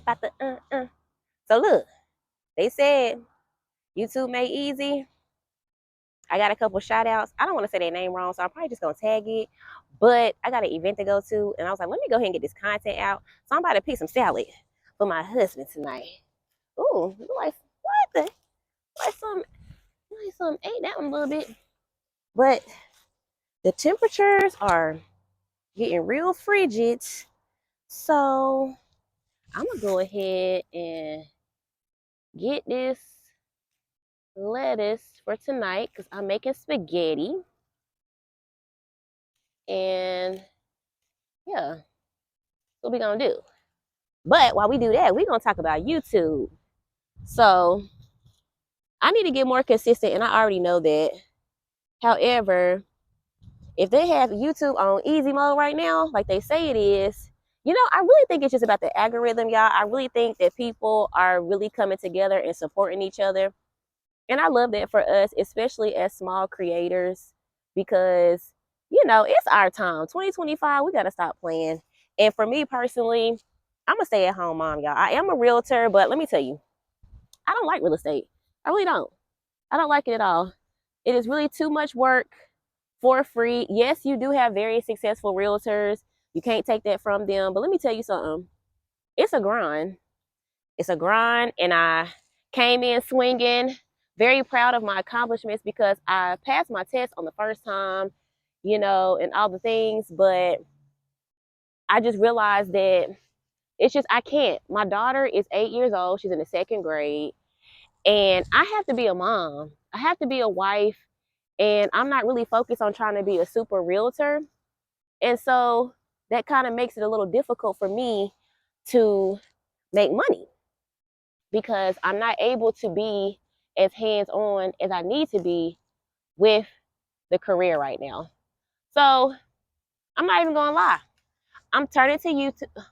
I'm about to. So look, they said YouTube made easy. I got a couple shout outs. I don't want to say their name wrong, so I'm probably just gonna tag it. But I got an event to go to, and I was like, let me go ahead and get this content out. So I'm about to pick some salad for my husband tonight. Ooh, like what the like some ate that one a little bit. But the temperatures are getting real frigid. So I'm gonna go ahead and get this lettuce for tonight because I'm making spaghetti. And yeah, what we gonna do. But while we do that, we're gonna talk about YouTube. So I need to get more consistent, and I already know that. However, if they have YouTube on easy mode right now, like they say it is, I really think it's just about the algorithm, y'all. I really think that people are really coming together and supporting each other. And I love that for us, especially as small creators, because, it's our time. 2025, we got to stop playing. And for me personally, I'm a stay at home mom, y'all. I am a realtor, but let me tell you, I don't like real estate. I really don't. I don't like it at all. It is really too much work for free. Yes, you do have very successful realtors. You can't take that from them. But let me tell you something. It's a grind. It's a grind. And I came in swinging, very proud of my accomplishments because I passed my test on the first time, and all the things. But I just realized that it's just, I can't. My daughter is 8 years old. She's in the second grade. And I have to be a mom. I have to be a wife. And I'm not really focused on trying to be a super realtor. And so that kind of makes it a little difficult for me to make money because I'm not able to be as hands-on as I need to be with the career right now. So I'm not even going to lie. I'm turning to YouTube.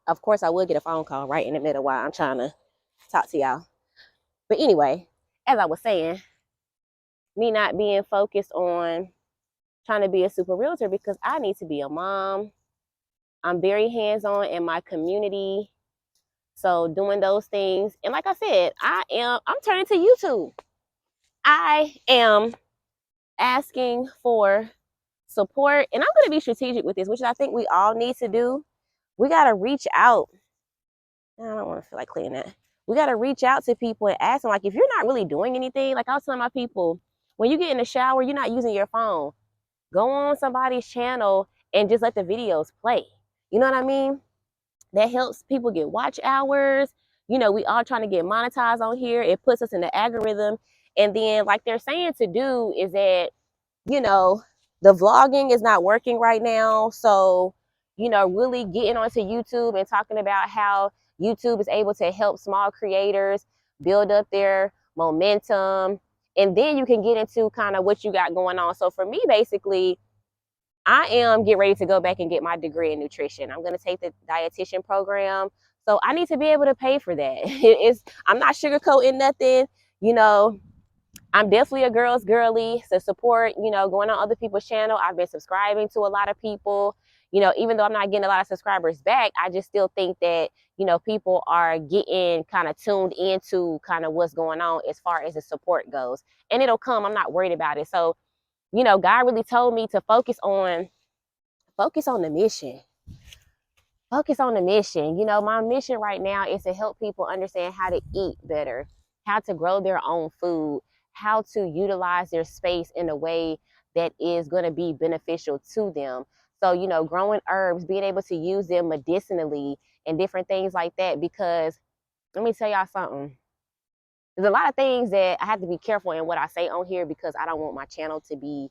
Of course, I will get a phone call right in the middle while I'm trying to talk to y'all. But anyway, as I was saying, me not being focused on trying to be a super realtor because I need to be a mom. I'm very hands-on in my community. So doing those things. And like I said, I'm turning to YouTube. I am asking for support. And I'm going to be strategic with this, which I think we all need to do. We got to reach out. I don't want to feel like cleaning that. We got to reach out to people and ask them, like, if you're not really doing anything, like I was telling my people, when you get in the shower, you're not using your phone. Go on somebody's channel and just let the videos play. You know what I mean? That helps people get watch hours. We all trying to get monetized on here. It puts us in the algorithm. And then, like they're saying to do is that, the vlogging is not working right now. So, really getting onto YouTube and talking about how YouTube is able to help small creators build up their momentum. And then you can get into kind of what you got going on. So for me, basically, I am getting ready to go back and get my degree in nutrition. I'm going to take the dietitian program. So I need to be able to pay for that. I'm not sugarcoating nothing. I'm definitely a girl's girly to support, going on other people's channel. I've been subscribing to a lot of people. Even though I'm not getting a lot of subscribers back, I just still think that, people are getting kind of tuned into kind of what's going on as far as the support goes. And it'll come. I'm not worried about it. So, God really told me to focus on the mission. Focus on the mission. My mission right now is to help people understand how to eat better, how to grow their own food, how to utilize their space in a way that is going to be beneficial to them. So, growing herbs, being able to use them medicinally and different things like that. Because let me tell y'all something. There's a lot of things that I have to be careful in what I say on here because I don't want my channel to be,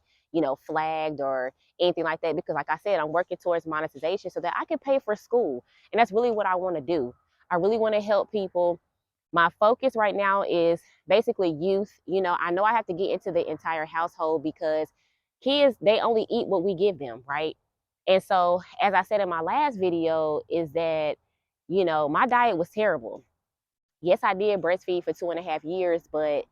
flagged or anything like that. Because like I said, I'm working towards monetization so that I can pay for school. And that's really what I want to do. I really want to help people. My focus right now is basically youth. I know I have to get into the entire household because kids, they only eat what we give them, right? And so, as I said in my last video, is that, my diet was terrible. Yes, I did breastfeed for 2.5 years, but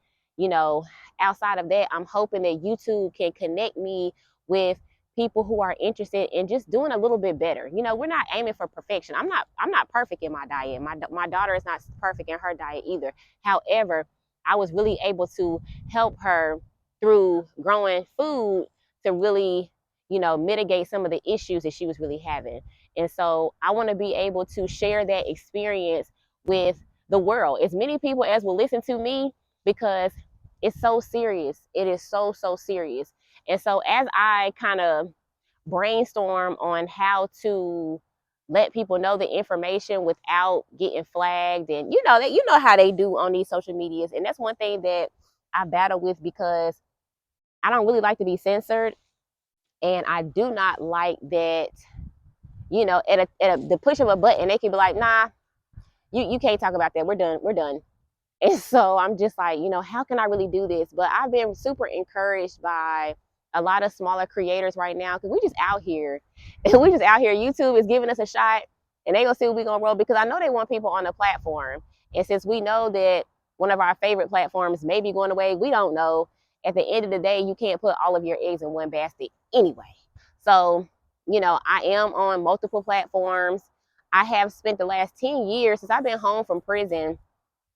outside of that, I'm hoping that YouTube can connect me with people who are interested in just doing a little bit better. You know, we're not aiming for perfection. I'm not perfect in my diet. My daughter is not perfect in her diet either. However, I was really able to help her through growing food to really, you know, mitigate some of the issues that she was really having. And so I want to be able to share that experience with the world, as many people as will listen to me, because it's so serious. It is so, so serious. And so as I kind of brainstorm on how to let people know the information without getting flagged, and you know how they do on these social medias, and that's one thing that I battle with, because I don't really like to be censored, and I do not like that, you know, the push of a button they can be like, nah, you can't talk about that, we're done. And so I'm just like, you know, how can I really do this? But I've been super encouraged by a lot of smaller creators right now, because we just out here. And we just out here. YouTube is giving us a shot, and they gonna see what we gonna roll, because I know they want people on the platform. And since we know that one of our favorite platforms may be going away, we don't know. At the end of the day, you can't put all of your eggs in one basket anyway. So, you know, I am on multiple platforms. I have spent the last 10 years since I've been home from prison.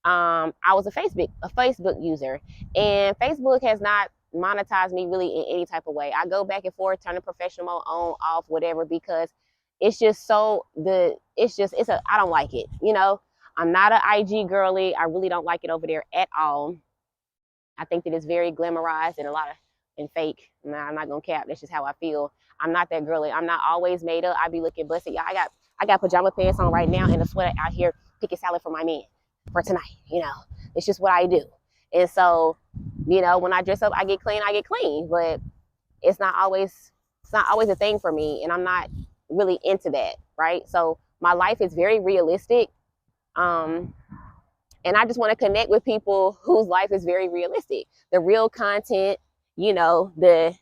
I was a Facebook user, and Facebook has not monetized me really in any type of way. I go back and forth, turning professional mode on, off, whatever, because it's just I don't like it. You know, I'm not an IG girly. I really don't like it over there at all. I think that it's very glamorized and fake. Nah, I'm not gonna cap. That's just how I feel. I'm not that girly. I'm not always made up. I be looking blessed. Yeah, I got pajama pants on right now and a sweater out here picking salad for my man for tonight. You know, it's just what I do. And so, you know, when I dress up, I get clean. But it's not always a thing for me, and I'm not really into that, right? So my life is very realistic. And I just want to connect with people whose life is very realistic. The real content, you know, the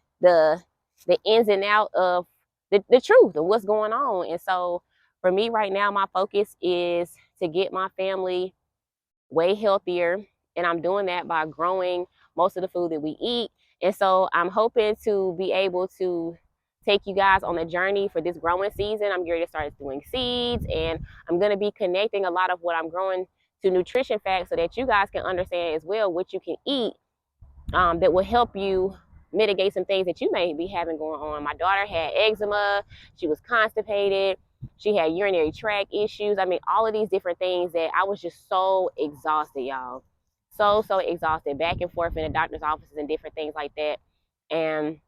ins and out of the truth of what's going on. And so for me right now, my focus is to get my family way healthier. And I'm doing that by growing most of the food that we eat. And so I'm hoping to be able to take you guys on a journey for this growing season. I'm going to start doing seeds, and I'm going to be connecting a lot of what I'm growing to nutrition facts, so that you guys can understand as well what you can eat that will help you mitigate some things that you may be having going on. My daughter had eczema. She was constipated. She had urinary tract issues. I mean, all of these different things that I was just so exhausted, y'all. So exhausted, back and forth in the doctor's offices and different things like that. And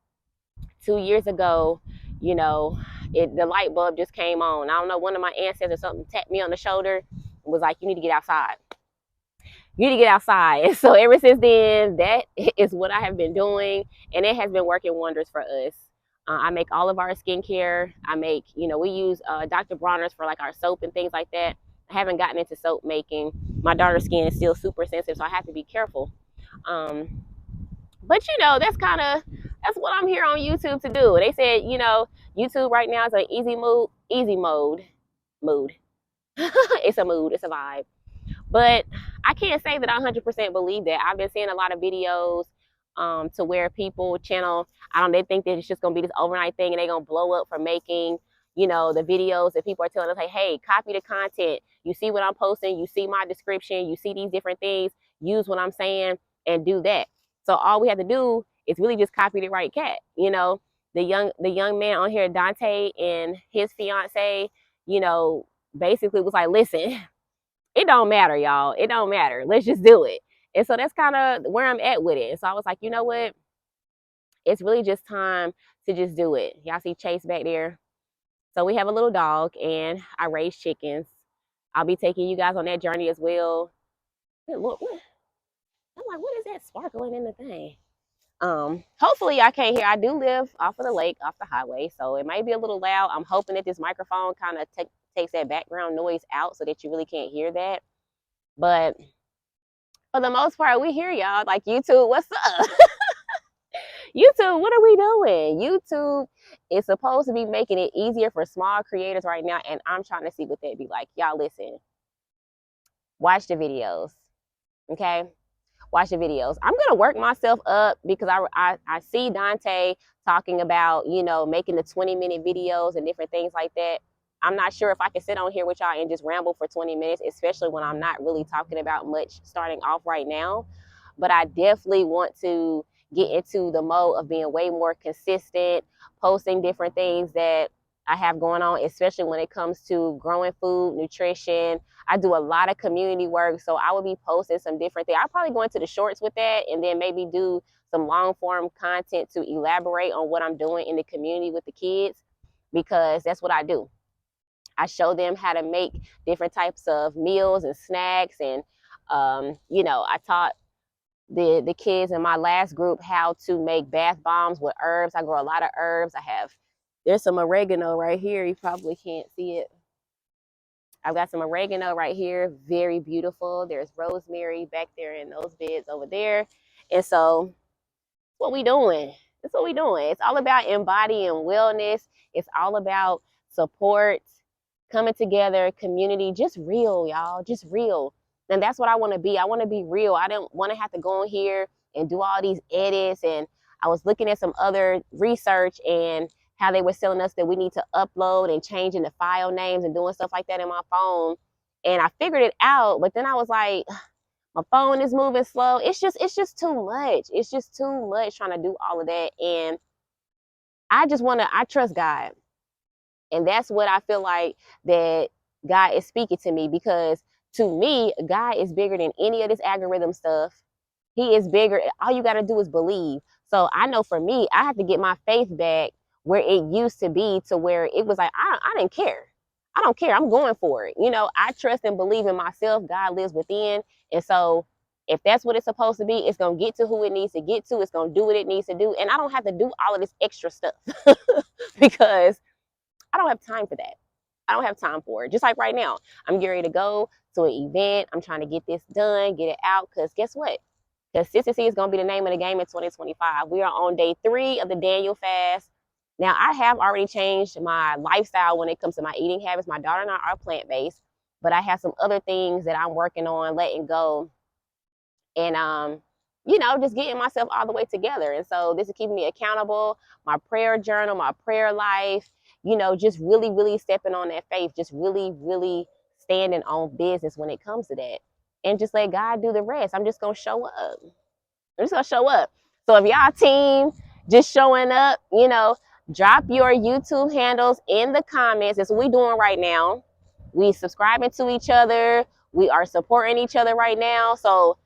2 years ago, you know, the light bulb just came on. I don't know, one of my ancestors or something tapped me on the shoulder and was like, you need to get outside. You need to get outside. And so ever since then, that is what I have been doing, and it has been working wonders for us. I make all of our skincare. We use Dr. Bronner's for like our soap and things like that. I haven't gotten into soap making. My daughter's skin is still super sensitive, so I have to be careful. But you know, that's what I'm here on YouTube to do. They said, you know, YouTube right now is an easy mode. It's a mood, it's a vibe. But I can't say that I 100% believe that. I've been seeing a lot of videos to where people they think that it's just going to be this overnight thing and they're going to blow up for making, you know, the videos that people are telling us, like, hey, copy the content. You see what I'm posting. You see my description. You see these different things. Use what I'm saying and do that. So all we have to do is really just copy the right cat. You know, the young man on here, Dante, and his fiance, you know, basically was like, listen, it don't matter, y'all. It don't matter. Let's just do it. And so that's kind of where I'm at with it. And so I was like, you know what? It's really just time to just do it. Y'all see Chase back there? So we have a little dog, and I raise chickens. I'll be taking you guys on that journey as well. Look, I'm like, what is that sparkling in the thing? Hopefully y'all can't hear. I do live off of the lake, off the highway, so it might be a little loud. I'm hoping that this microphone kind of takes that background noise out so that you really can't hear that. But for the most part, we hear y'all. Like, YouTube, what's up? YouTube, what are we doing? YouTube is supposed to be making it easier for small creators right now, and I'm trying to see what they'd be like. Y'all listen. Watch the videos, okay? watch the videos. I'm going to work myself up because I see Dante talking about, you know, making the 20-minute videos and different things like that. I'm not sure if I can sit on here with y'all and just ramble for 20 minutes, especially when I'm not really talking about much starting off right now. But I definitely want to get into the mode of being way more consistent, posting different things that I have going on, especially when it comes to growing food, nutrition. I do a lot of community work, so I will be posting some different things. I'll probably go into the shorts with that and then maybe do some long form content to elaborate on what I'm doing in the community with the kids, because that's what I do. I show them how to make different types of meals and snacks. And, you know, I taught the kids in my last group how to make bath bombs with herbs. I grow a lot of herbs. There's some oregano right here. You probably can't see it. I've got some oregano right here. Very beautiful. There's rosemary back there in those beds over there. And so what we doing? That's what we doing. It's all about embodying wellness. It's all about support, coming together, community, just real, y'all, just real. And that's what I want to be. I want to be real. I don't want to have to go in here and do all these edits. And I was looking at some other research and how they were telling us that we need to upload and changing the file names and doing stuff like that in my phone. And I figured it out, but then I was like, my phone is moving slow. It's just too much. It's just too much trying to do all of that. And I trust God. And that's what I feel like that God is speaking to me, because to me, God is bigger than any of this algorithm stuff. He is bigger. All you got to do is believe. So I know for me, I have to get my faith back where it used to be, to where it was like, I didn't care. I don't care. I'm going for it. You know, I trust and believe in myself. God lives within. And so if that's what it's supposed to be, it's going to get to who it needs to get to. It's going to do what it needs to do. And I don't have to do all of this extra stuff because I don't have time for that. I don't have time for it. Just like right now, I'm getting ready to go to an event. I'm trying to get this done, get it out, because guess what? Consistency is going to be the name of the game in 2025. We are on day 3 of the Daniel fast. Now, I have already changed my lifestyle when it comes to my eating habits. My daughter and I are plant-based, but I have some other things that I'm working on letting go. And, you know, just getting myself all the way together. And so this is keeping me accountable, my prayer journal, my prayer life, you know, just really, really stepping on that faith, just really, really standing on business when it comes to that. And just let God do the rest. I'm just going to show up. I'm just going to show up. So if y'all team just showing up, you know, drop your YouTube handles in the comments. That's what we're doing right now. We subscribing to each other. We are supporting each other right now. So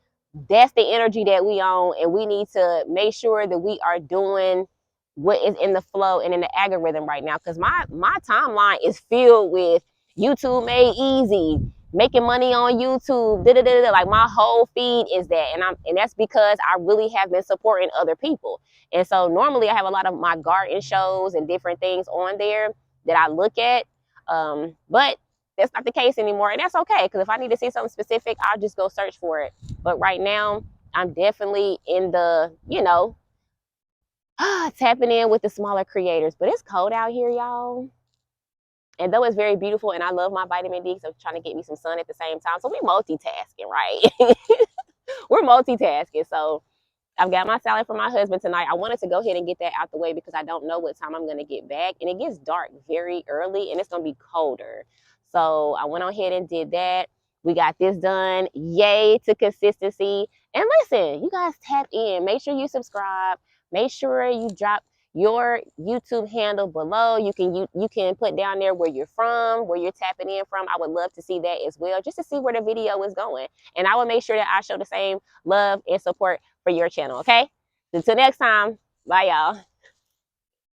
that's the energy that we on, and we need to make sure that we are doing what is in the flow and in the algorithm right now, because my timeline is filled with YouTube made easy, making money on YouTube, like my whole feed is that. And that's because I really have been supporting other people. And so normally I have a lot of my garden shows and different things on there that I look at, but that's not the case anymore, and that's okay, because if I need to see something specific, I'll just go search for it. But right now, I'm definitely in the, you know, tapping in with the smaller creators. But it's cold out here, y'all. And though it's very beautiful, and I love my vitamin D, so I'm trying to get me some sun at the same time. So we're multitasking, right? We're multitasking. So I've got my salad for my husband tonight. I wanted to go ahead and get that out the way because I don't know what time I'm going to get back. And it gets dark very early, and it's going to be colder. So I went on ahead and did that. We got this done. Yay to consistency. And listen, you guys tap in. Make sure you subscribe. Make sure you drop your YouTube handle below. You can put down there where you're from, where you're tapping in from. I would love to see that as well, just to see where the video is going. And I will make sure that I show the same love and support for your channel, okay? Until next time, bye, y'all.